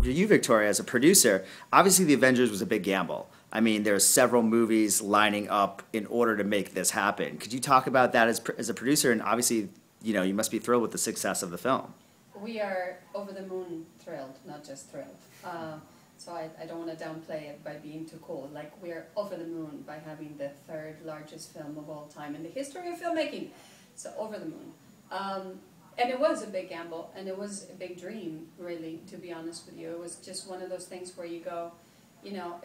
For you, Victoria, as a producer, obviously the Avengers was a big gamble. I mean, there are several movies lining up in order to make this happen. Could you talk about that as a producer? And obviously, you must be thrilled with the success of the film. We are over the moon thrilled, not just thrilled. So I don't want to downplay it by being too cool. Like, we are over the moon by having the third largest film of all time in the history of filmmaking. So over the moon. And it was a big gamble, and it was a big dream, really, to be honest with you. It was just one of those things where you go,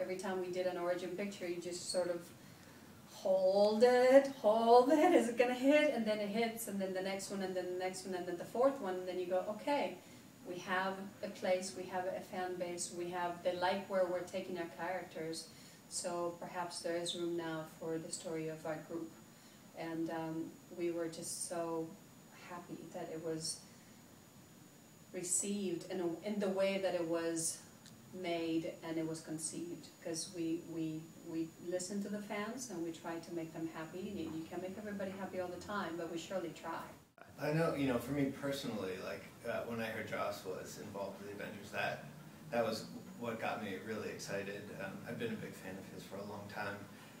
every time we did an origin picture, you just sort of hold it, is it going to hit? And then it hits, and then the next one, and then the next one, and then the fourth one, and then you go, okay, we have a place, we have a fan base, they like where we're taking our characters, so perhaps there is room now for the story of our group. And we were just so happy that it was received in the way that it was made and it was conceived, because we listen to the fans and we try to make them happy. You can't make everybody happy all the time, but we surely try. I know, for me personally, like when I heard Joss was involved with the Avengers, that was what got me really excited. I've been a big fan of his for a long time,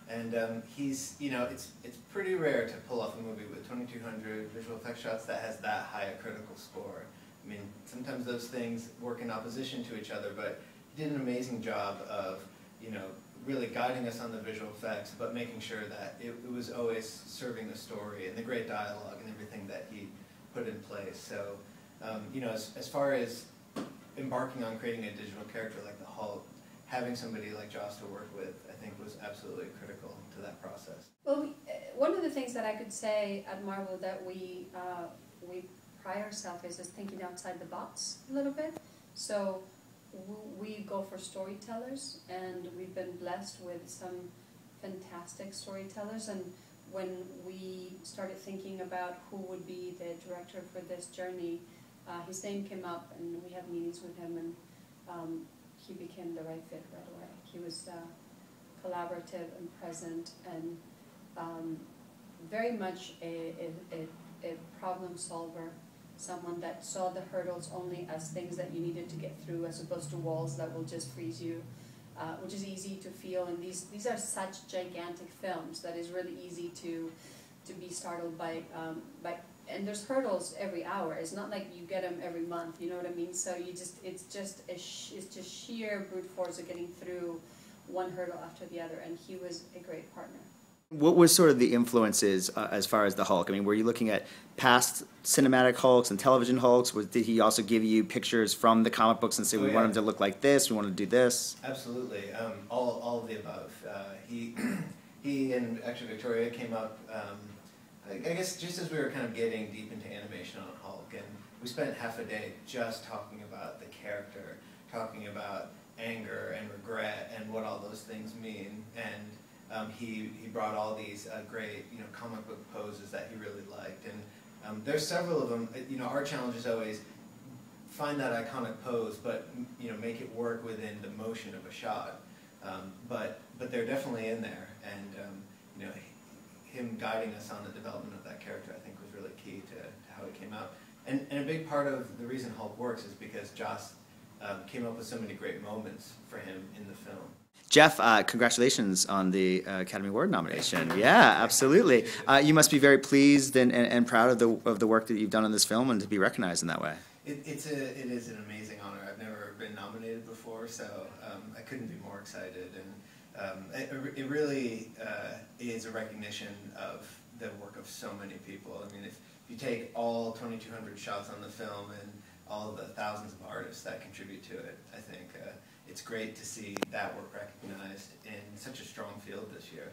and he's, it's pretty rare to pull off a movie with 2,200 visual effects shots that has that high a critical score. I mean, sometimes those things work in opposition to each other, but he did an amazing job of, really guiding us on the visual effects, but making sure that it was always serving the story and the great dialogue and everything that he put in place. So, as far as embarking on creating a digital character like the Hulk, having somebody like Joss to work with, I think, was absolutely critical to that process. Well, one of the things that I could say at Marvel that we pride ourselves is thinking outside the box a little bit. So we go for storytellers, and we've been blessed with some fantastic storytellers. And when we started thinking about who would be the director for this journey, his name came up, and we had meetings with him, and he became the right fit right away. He was collaborative and present, and very much a problem solver. Someone that saw the hurdles only as things that you needed to get through, as opposed to walls that will just freeze you, which is easy to feel. And these are such gigantic films that is really easy to be startled by. And there's hurdles every hour. It's not like you get them every month. You know what I mean? So it's just sheer brute force of getting through one hurdle after the other. And he was a great partner. What was sort of the influences as far as the Hulk? I mean, were you looking at past cinematic Hulks and television Hulks? Did he also give you pictures from the comic books and say, we want him to look like this, we want to do this? Absolutely. All of the above. He and actually Victoria came up, I guess just as we were kind of getting deep into animation on Hulk, and we spent half a day just talking about the character, talking about anger and regret and what all those things mean. And he brought all these great comic book poses that he really liked, and there's several of them. Our challenge is always find that iconic pose, but make it work within the motion of a shot. But they're definitely in there, and him guiding us on the development of that character, I think, was really key to how it came out. And a big part of the reason Hulk works is because Joss came up with so many great moments for him in the film. Jeff, congratulations on the Academy Award nomination. Yeah, absolutely. You must be very pleased and proud of the work that you've done on this film, and to be recognized in that way. It is an amazing honor. I've never been nominated before, so I couldn't be more excited. And it really is a recognition of the work of so many people. I mean, if you take all 2,200 shots on the film and all the thousands of artists that contribute to it, I think it's great to see that work recognized in such a strong field this year.